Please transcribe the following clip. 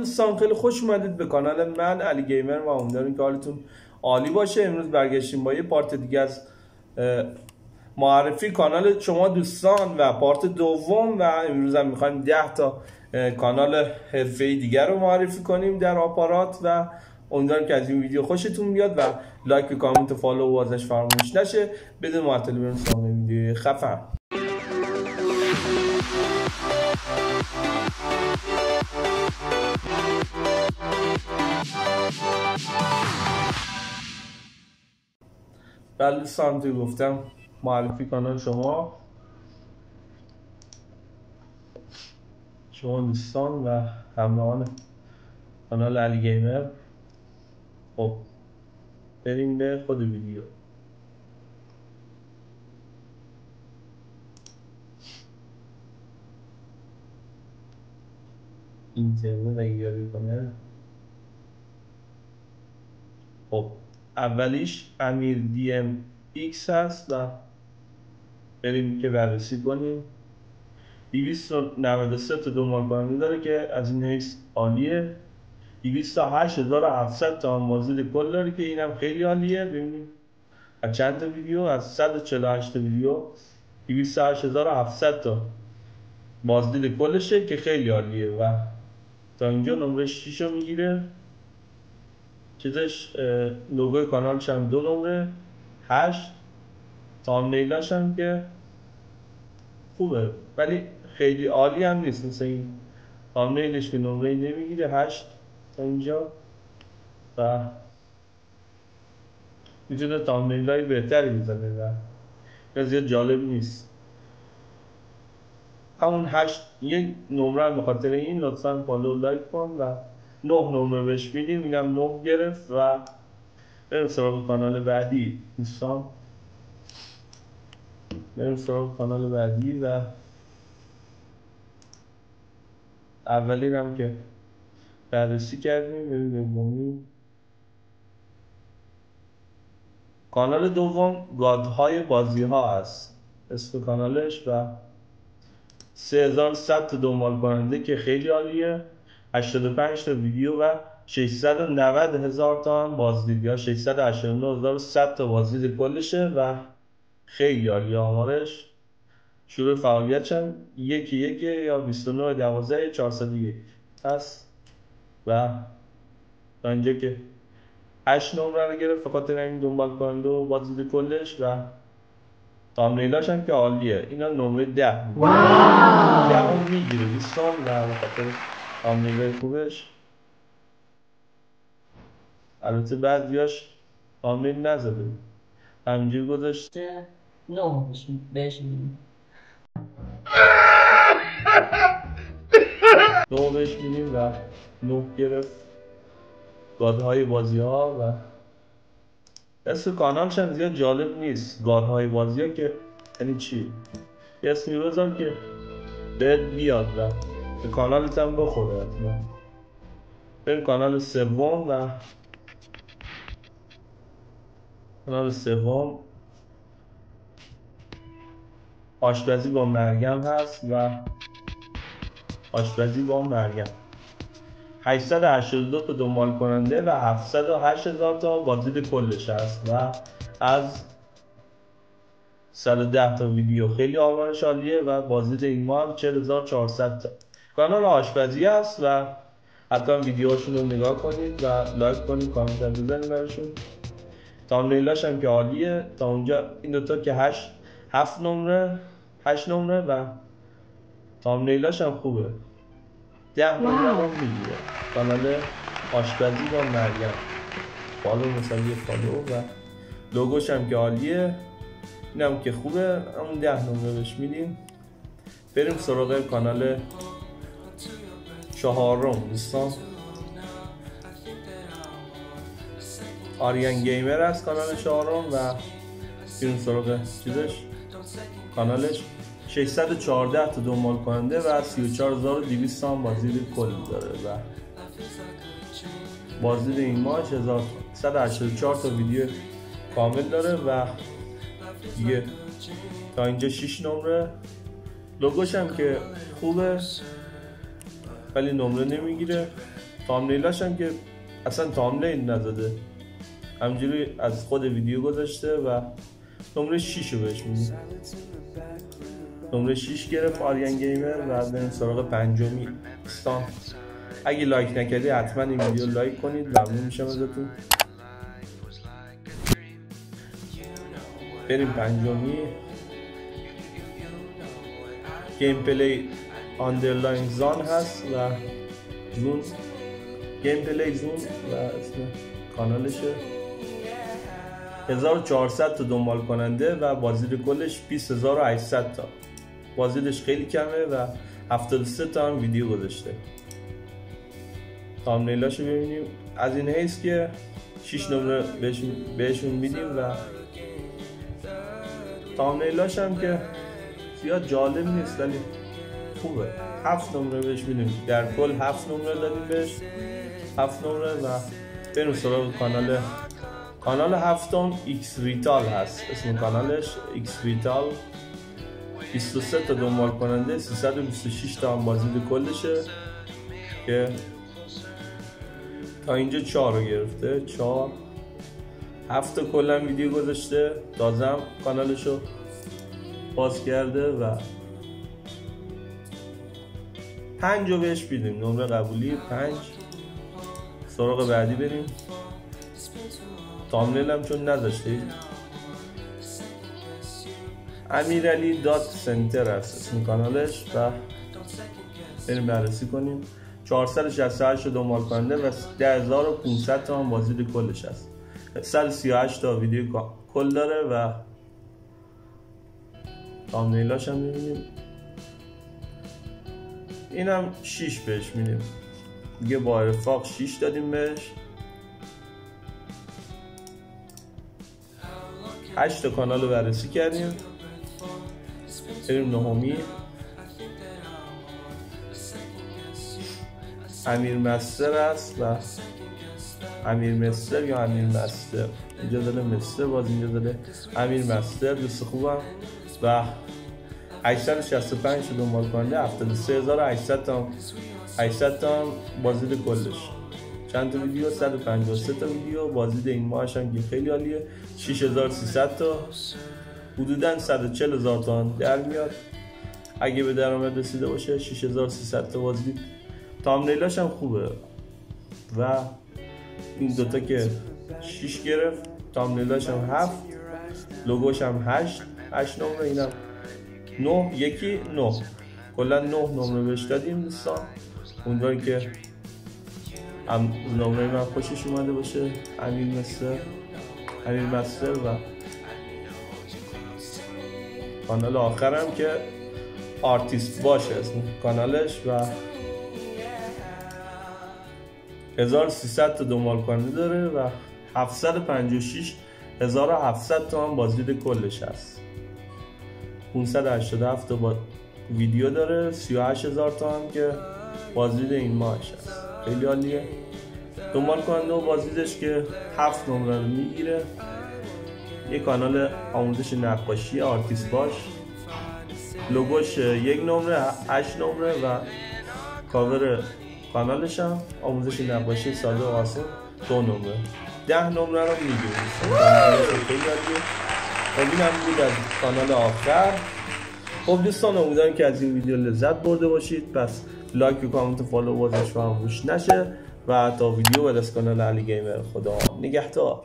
دوستان خیلی خوش اومدید به کانال من علی گیمر و امیدوارم که حالتون عالی باشه. امروز برگشتیم با یه پارت دیگه از معرفی کانال شما دوستان و پارت دوم، و امروز هم میخوایم 10 تا کانال حرفه‌ای دیگر رو معرفی کنیم در آپارات و امیدوارم که از این ویدیو خوشتون بیاد و لایک و کامنت و فالو و ازش فراموش نشه. بدون معطلی بریم سراغ ویدیو خفن. بله دوستان، توی گفتم معرفی کانال شما دوستان و همراهان کانال علی گیمر. خب بریم به خود ویدیو. اینترنت اگه یاری کنه. خب اولیش امیر دی ام ایکس هست و بریم که بررسی کنیم. 293 تا دنبال کننده داره که از این حیث عالیه. 208,700 تا بازدید کل داره که اینم خیلی عالیه. ببینیم از چند تا ویدیو، از 148 ویدیو 208,700 تا بازدید کلشه که خیلی عالیه و تا اینجا نمره 6 رو میگیره. چیزش لوگوی کانالش هم 2 نمره 8. تامنیلاش هم که خوبه ولی خیلی عالی هم نیست، مثل این تامنیلش که نمره نمیگیره 8 تا اینجا و میتونه تامنیلای بهتری بزنه و زیاد جالب نیست. همون 8 یک نمره به خاطر این لطفا فالو لایک کن و 9 نمره بهش میدیم. اینم 9 گرفت و بریم سراغ کانال بعدی دوستان. بریم سراغ کانال بعدی و اولی هم که بررسی کردیم. بریم کانال دوم گادهای بازی ها هست اسم کانالش و 3100 تا دنبال کننده که خیلی عالیه. 85 تا ویدیو و 690,000 تا بازدید یا 689,100 تا بازدید کلشه و خیلی عالیه آمارش. شروع فعالیتش هم 1/1 یا 29/12/401 هست و تا اینجا که 8 نمره رو گرفت فقط این دنبال کننده و بازدید کلش و تامنیلاش هم که عالیه. اینا نمره 10 10 میگیره دوستان و بخاطر تامنیلای خوبش. البته بعضیاش تامنیل نزده همینجوری گذاشته 9 بهش میدیم 9 بهش میدیم و 9 گرفت. گادهای بازی ها و اسم کانالش هم زیاد جالب نیست. گادهای بازی ها که یعنی چی؟ یه اسمی بذار که بهت بیاد و به کانالت هم بخوره. بریم کانال سوم و کانال سوم آشپزی با مریم هست و آشپزی با مریم 882 تا دنبال کننده و 708,000 تا بازدید کلش هست و از 110 تا ویدیو خیلی آمارش عالیه و بازدید این ماه هم 40,400 تا. کانال آشپزی هست و حتما ویدیوهاشون رو نگاه کنید و لایک کنید، کامنت هم بزنید براشون. تامنیلاش هم که عالیه. تا اونجا این دوتا که 8 نمره و تامنیلاش هم خوبه. 10 نمره هم میگیره. کانال آشپزی با مریم. فالو مثلا یه فالو و لوگوش هم که عالیه. این هم که خوبه. همون 10 نمره بهش میدیم. بریم سراغ کانال چهارم دوستان. آریان گیمر است کانال چهارم و بریم سراغ چیزش. کانالش 614 تا دنبال کننده و 34,200 تا بازدید کل داره و بازدید این ماه 184 تا ویدیو کامل داره و دیگه تا اینجا 6 نمره. لوگوش هم که خوبه ولی نمره نمیگیره. تامنیلاش هم که اصلا تامنیل نزده، همجوری از خود ویدیو گذاشته و نمره 6 رو بهش میدیم. نمره 6 گرفت آریان گیمر و بریم سراغ پنجمی دوستان. اگه لایک نکردی حتما این ویدیو لایک کنید، ممنون میشم ازتون. بریم پنجمی. گیم پلی آندرلاین زان هست و زون گیم پلی زون و اسم کانالشه. 1400 تا دنبال کننده و بازدید کلش 20800 تا. بازدیدش خیلی کمه و 73 تا هم ویدیو گذاشته. تامنیلاشو ببینیم. از این حیث که 6 نمره بهشون میدیم و تامنیلاش هم که زیاد جالب نیست ولی خوبه. 7 نمره بهش میدیم. در کل 7 نمره دادیم بهش. 7 نمره و بریم سراغ کانال هفتم ایکس ریتال هست. اسم کانالش ایکس ریتال. 23 تا دنبال کننده، 326 تا هم بازدید کلشه که تا اینجا 4 رو گرفته. 4 7 تا کلا ویدیو گذاشته. تازه هم کانالشو باز کرده و 5 رو بهش بیدیم. نمره قبولی 5. سراغ بعدی بریم. تامنیل هم چون نذاشته. امیرعلی دات سنتر هست اسم کانالش و بریم بررسی کنیم. 468 دنبال کننده و 10500 تا هم بازدید کلش هست. 138 تا ویدیو کل داره و تامنیلاش هم میبینیم. اینم 6 بهش میدیم. دیگه با رفاق 6 دادیم بهش. 8 تا کانال رو بررسی کردیم. بریم نهمی. امیر مستر است و امیر مستر یا امیر مستر، اینجا داره مستر، باز اینجا داره امیر مستر. دوست خوبم و 865 شد دنبال کننده. 73800 تا بازدید کلش. چند تا ویدیو؟ 153 تا ویدیو. بازدید این ماهش هم خیلی عالیه. 6300 تا، حدوداً 140,000 تومان در میاد اگه به درآمد رسیده باشه. 6300 تا بازدید. تامنیلاش هم خوبه و این دوتا که 6 گرفت. تامنیلاش هم 7. لوگوش هم 8 نمره. اینم 9 یکی 9. کلا 9 نمره بهش دادیم دوستان. امیدوارم که نمره من خوشش اومده باشه. امیر مستر و کانال آخرم که آرتیست باشه اسم کانالش و 1300 تا دنبال کننده داره و 756700 تا هم بازدید کلش هست. 587 تا ویدیو داره. 38000 تا هم که بازدید این ماهش هست. خیلی عالیه. دنبال کننده و بازدیدش که 7 نمره رو میگیره. یه کانال آموزش نقاشی آرتیست باش. لوگوش 1 نمره 8 نمره و کاور کانالش هم آموزش نقاشی ساده و آسان 2 نمره. 10 نمره رو میگیره. این هم بود از کانال آخر. خب دوستان امیدوارم که از این ویدیو لذت برده باشید. پس لایک و کامنت و فالو بازش فراموش نشه و تا ویدیو بعد از کانال علی گیمر. خدا نگهدار.